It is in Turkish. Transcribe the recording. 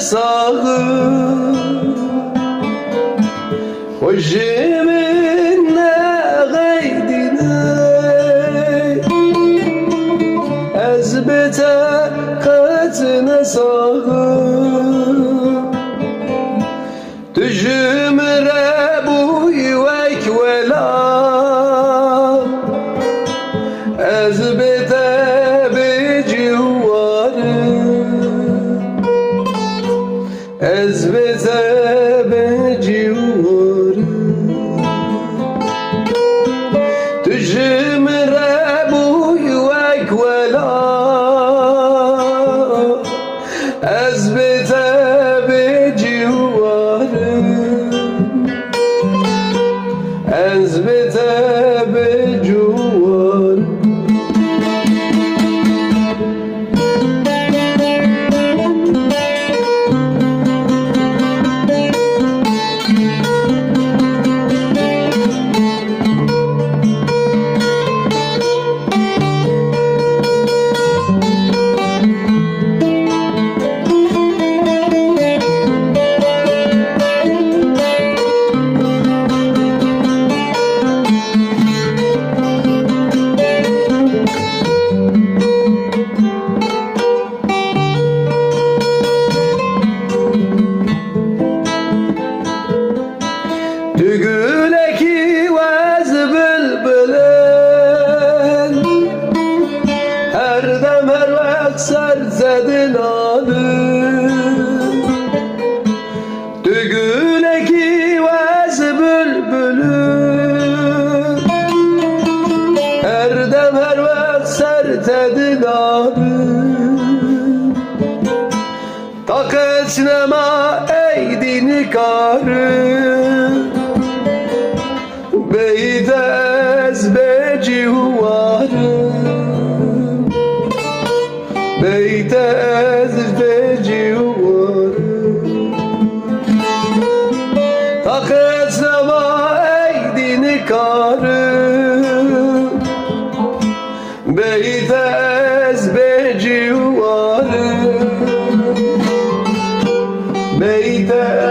sağı Hojimin ne gaydine Ezbete katine sağı Tücümre bu yuvek vela Ezbete Ezbete becivarı Tücümre bu yuvek vela Ezbete becivarı Ezbete becivarı Tügüleki vez bülbülün Her dem her vakt serzedin alın Tügüleki vez bülbülün Her dem her vakt serzedin alın Taket sinema eydini karı Beyde ezbeci huvarım Beyde ezbeci huvarım Taket nema eydini karım Beyde ezbeci huvarım Beyde